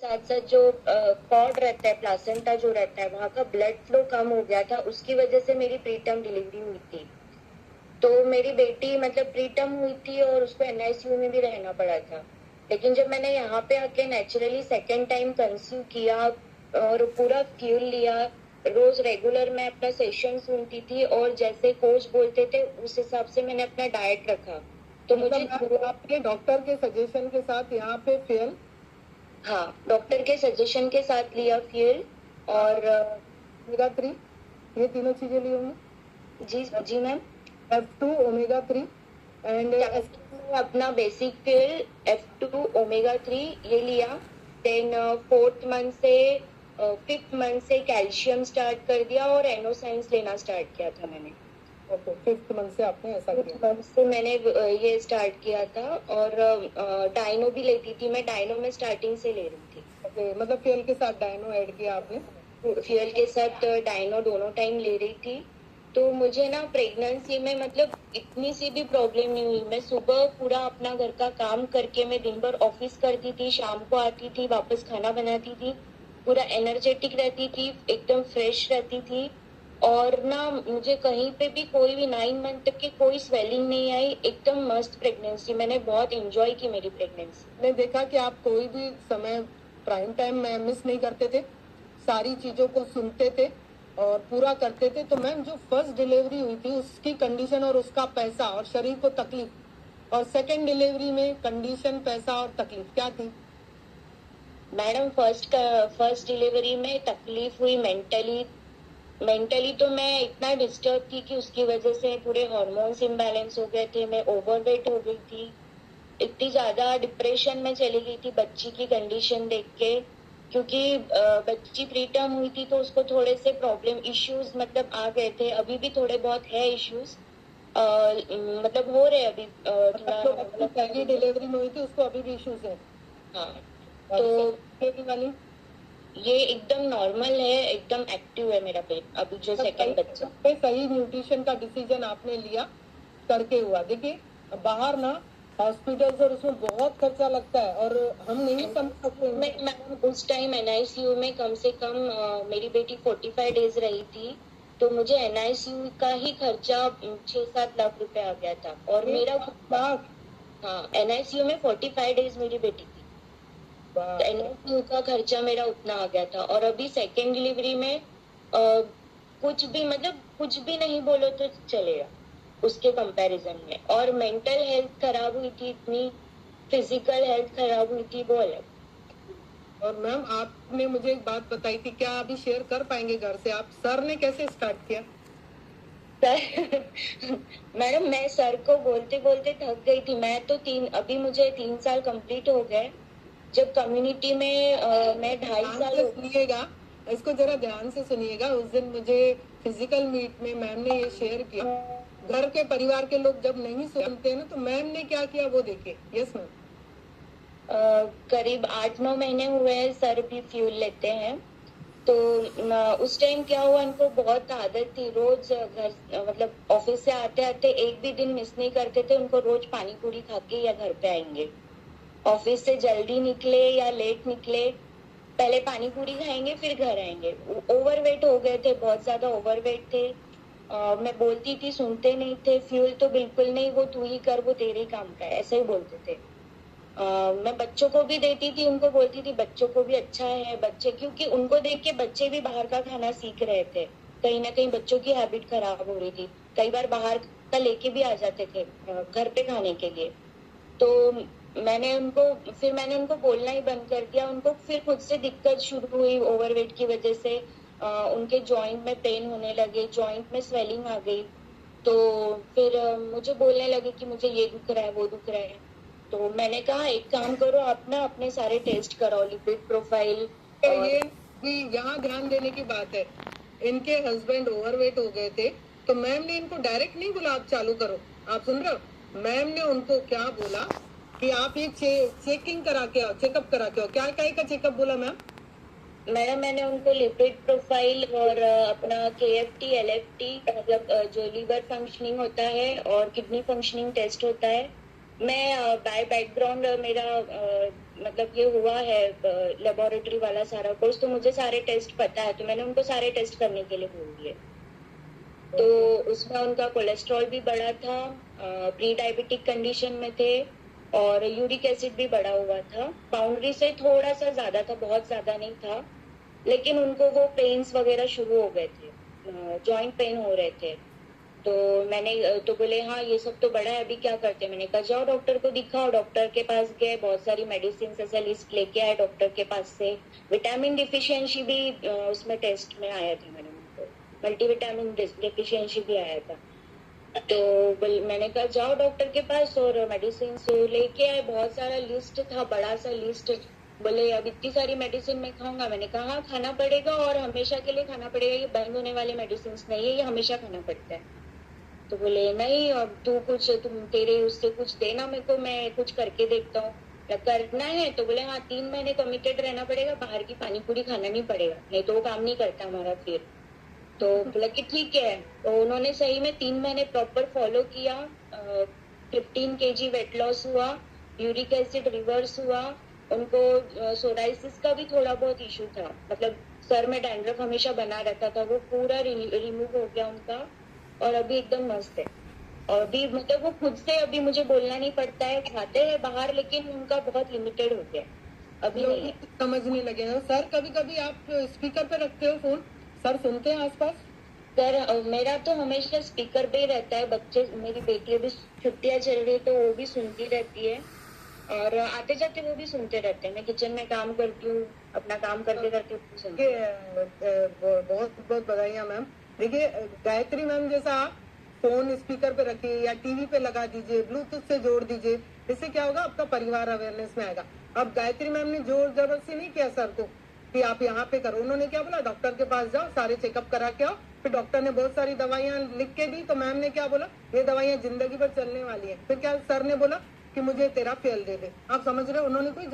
साथ साथ जो कॉर्ड रहता है, प्लासेंटा जो रहता है, वहाँ का ब्लड फ्लो कम हो गया था, उसकी वजह से मेरी प्रीटर्म डिलीवरी हुई थी। तो मेरी बेटी मतलब प्रीटर्म हुई थी और उसको एनआईसीयू में भी रहना पड़ा था। लेकिन जब मैंने यहाँ पे आके नेचुरली सेकेंड टाइम कंसीव किया और पूरा फ्यूल लिया, रोज रेगुलर मैं अपना सेशन सुनती थी और जैसे कोच बोलते थे उस हिसाब से मैंने अपना डाइट रखा। तो मुझे आपके डॉक्टर के सजेशन के साथ यहाँ पे फेल? हाँ, डॉक्टर के सजेशन के साथ लिया फ्यूल और ओमेगा 3 ये तीनों चीजें ली होंगी। जी जी मैम। F2 ओमेगा 3 एंड अपना बेसिक फ्यूल F2 ओमेगा 3 ये लिया। देन 4th मंथ से 5th मंथ से कैल्शियम स्टार्ट कर दिया और एनोसाइंस लेना स्टार्ट किया था मैंने। ओके, 5th मंथ से आपने ऐसा किया? 5th मंथ से मैंने ये स्टार्ट किया था और डाइनो भी लेती थी मैं। डाइनो में स्टार्टिंग से ले रही थी। ओके, मतलब फ्यूल के साथ डाइनो ऐड किया आपने? फ्यूल के साथ डाइनो दोनों टाइम ले रही थी। तो मुझे ना प्रेगनेंसी में मतलब इतनी सी भी प्रॉब्लम नहीं हुई। मैं सुबह पूरा अपना घर का काम करके मैं दिन भर ऑफिस करती थी, शाम को आती थी, वापस खाना बनाती थी, पूरा एनर्जेटिक रहती थी, एकदम फ्रेश रहती थी। और ना मुझे कहीं पे भी कोई भी 9 मंथ तक की कोई स्वेलिंग नहीं आई। एकदम मस्त प्रेगनेंसी, मैंने बहुत एंजॉय की मेरी प्रेगनेंसी। मैंने देखा कि आप कोई भी समय प्राइम टाइम में मिस नहीं करते थे, सारी चीजों को सुनते थे और पूरा करते थे। तो मैम जो फर्स्ट डिलीवरी हुई थी उसकी कंडीशन और उसका पैसा और शरीर को तकलीफ, और सेकेंड डिलीवरी में कंडीशन, पैसा और तकलीफ क्या थी? मैडम फर्स्ट डिलीवरी में तकलीफ हुई मेंटली तो मैं इतना डिस्टर्ब थी कि उसकी वजह से पूरे हार्मोन्स इम्बैलेंस हो गए थे, मैं ओवरवेट हो गई थी, इतनी ज्यादा डिप्रेशन में चली गई थी बच्ची की कंडीशन देख के। क्योंकि बच्ची प्री टर्म हुई थी तो उसको थोड़े से प्रॉब्लम इश्यूज मतलब आ गए थे, अभी भी थोड़े बहुत है इश्यूज, मतलब हो रहे अभी थोड़ा पहली डिलीवरी में हुई थी उसको अभी भी इश्यूज है? हाँ। तो वाली ये एकदम नॉर्मल है, एकदम एक्टिव है मेरा पेट अभी जो सेकंड बच्चा। सही न्यूट्रिशन का डिसीजन आपने लिया करके हुआ। देखिए बाहर ना हॉस्पिटल्स और उसमें बहुत खर्चा लगता है और हम नहीं समझ सकते। मैं उस टाइम एनआईसीयू में कम से कम मेरी बेटी 45 डेज रही थी, तो मुझे एनआईसीयू का ही खर्चा 6-7 लाख रुपए आ गया था। और मेरा हाँ, एनआईसीयू में 45 डेज मेरी बेटी थी, तो एनआईसीयू का खर्चा मेरा उतना आ गया था। और अभी सेकेंड डिलीवरी में कुछ भी मतलब कुछ भी नहीं बोलो तो चलेगा उसके कंपैरिजन में। और मेंटल हेल्थ खराब हुई थी इतनी, फिजिकल हेल्थ खराब हुई थी, वो अलग। और मैम आपने मुझे एक बात बताई थी, क्या अभी शेयर कर पाएंगे घर से? आप सर ने कैसे स्टार्ट किया? मैडम मैं सर को बोलते बोलते थक गई थी। मैं तो अभी मुझे 3 साल कंप्लीट हो गए। जब कम्युनिटी में मैं 2.5 साल सुनिएगा, इसको जरा ध्यान से सुनिएगा। उस दिन मुझे फिजिकल मीट में मैम ने ये शेयर किया, घर के परिवार के लोग जब नहीं सुनते हैं ना तो मैम ने क्या किया वो देखिए। Yes ma'am. करीब 8-9 महीने हुए हैं सर भी फ्यूल लेते हैं। तो उस टाइम क्या हुआ, इनको बहुत आदत थी, रोज घर मतलब ऑफिस से आते आते एक भी दिन मिस नहीं करते थे। उनको रोज पानी पूरी खा के या घर पे आएंगे, ऑफिस से जल्दी निकले या लेट निकले, पहले पानी पूरी खाएंगे फिर घर आएंगे। ओवरवेट हो गए थे, बहुत ज्यादा ओवरवेट थे। मैं बोलती थी सुनते नहीं थे, फ्यूल तो बिल्कुल नहीं, वो तू ही कर, वो तेरे काम का है, ऐसे ही बोलते थे। मैं बच्चों को भी देती थी, उनको बोलती थी बच्चों को भी अच्छा है बच्चे, क्योंकि उनको देख के बच्चे भी बाहर का खाना सीख रहे थे। कहीं ना कहीं बच्चों की हैबिट खराब हो रही थी, कई बार बाहर का लेके भी आ जाते थे घर पे खाने के लिए। तो मैंने उनको बोलना ही बंद कर दिया। उनको फिर खुद से दिक्कत शुरू हुई ओवरवेट की वजह से। उनके जॉइंट में पेन होने लगे, जॉइंट में स्वेलिंग आ गई। तो फिर मुझे बोलने लगे कि मुझे ये दुख रहा है, वो दुख रहा है। तो मैंने कहा एक काम करो, आप ना अपने सारे टेस्ट कराओ, लिपिड प्रोफाइल। ये भी यहाँ ध्यान देने की बात है, इनके हस्बैंड ओवरवेट हो गए थे तो मैम ने इनको डायरेक्ट नहीं बोला आप चालू करो। आप सुन रहे हो? मैम ने उनको क्या बोला कि आप ये चेकिंग करा के आओ, चेकअप करा के आओ। क्या का चेकअप बोला मैम? मैंने उनको लिपिड प्रोफाइल और अपना KFT LFT मतलब जो लीवर फंक्शनिंग होता है और किडनी फंक्शनिंग टेस्ट होता है। मैं बाय बैकग्राउंड मेरा मतलब ये हुआ है लेबोरेटरी वाला सारा कोर्स, तो मुझे सारे टेस्ट पता है, तो मैंने उनको सारे टेस्ट करने के लिए बोल दिए। तो उसमें उनका कोलेस्ट्रॉल भी बढ़ा था, प्री डायबिटिक कंडीशन में थे, और यूरिक एसिड भी बढ़ा हुआ था। बाउंड्री से थोड़ा सा ज्यादा था, बहुत ज्यादा नहीं था, लेकिन उनको वो पेन्स वगैरह शुरू हो गए थे, जॉइंट पेन हो रहे थे। तो मैंने तो बोले हाँ ये सब तो बड़ा है, अभी क्या करते हैं। मैंने कहा जाओ डॉक्टर को दिखाओ। डॉक्टर के पास गए, बहुत सारी मेडिसिन ऐसा लिस्ट लेके आए डॉक्टर के पास से। विटामिन डिफिशियंसी भी उसमें टेस्ट में आया था, मैंने उनको मल्टीविटामिन डिफिशियंसी भी आया था। तो मैंने कहा जाओ डॉक्टर के पास, और मेडिसिन लेके आए। बहुत सारा लिस्ट था, बड़ा सा लिस्ट। बोले अब इतनी सारी मेडिसिन मैं खाऊंगा? मैंने कहा हाँ खाना पड़ेगा, और हमेशा के लिए खाना पड़ेगा, ये बंद होने वाली मेडिसिन नहीं है, ये हमेशा खाना पड़ता है। तो बोले नहीं, अब तुम तेरे उससे कुछ देना मेरे को, मैं कुछ करके देखता हूँ। करना है तो बोले हाँ 3 महीने कमिटेड रहना पड़ेगा, बाहर की पानी पूरी खाना नहीं पड़ेगा, नहीं तो वो काम नहीं करता हमारा फिर। तो बोला कि ठीक है। तो उन्होंने सही में 3 महीने प्रॉपर फॉलो किया। 15 kg वेट लॉस हुआ, यूरिक एसिड रिवर्स हुआ। उनको सोराइसिस का भी थोड़ा बहुत इशू था, मतलब सर में डैंड्रफ हमेशा बना रहता था, वो पूरा रिमूव हो गया उनका, और अभी एकदम मस्त है। और अभी मतलब वो खुद से अभी मुझे बोलना नहीं पड़ता है, खाते हैं बाहर, लेकिन उनका बहुत लिमिटेड हो गया, अभी नहीं है। समझने लगे हैं सर। कभी कभी आप स्पीकर पे रखते हो फोन, सर सुनते हैं आसपास? सर मेरा तो हमेशा स्पीकर पे ही रहता है। बच्चे, मेरी बेटी अभी छुट्टियां चल रही है तो वो भी सुनती रहती है, और आते जाते वो भी सुनते रहते हैं। मैं किचन में काम करती हूँ, अपना काम करते करते सुनती हूँ। बहुत बहुत बधाइयाँ मैम। देखिए गायत्री मैम जैसा आप फोन स्पीकर पे रखिए या टीवी पे लगा दीजिए, ब्लूटूथ से जोड़ दीजिए, इससे क्या होगा, आपका परिवार अवेयरनेस में आएगा। अब गायत्री मैम ने जोर जबरदस्ती नहीं किया सर को कि आप यहाँ पे करो। उन्होंने क्या बोला, डॉक्टर के पास जाओ, सारे चेकअप करा के आओ। फिर डॉक्टर ने बहुत सारी दवाइयाँ लिख के दी, तो मैम ने क्या बोला, ये दवाइयाँ जिंदगी भर चलने वाली है। फिर क्या सर ने बोला कि मुझे तेरा फेल दे दे। आप समझ रहे हो, उन्होंने कोई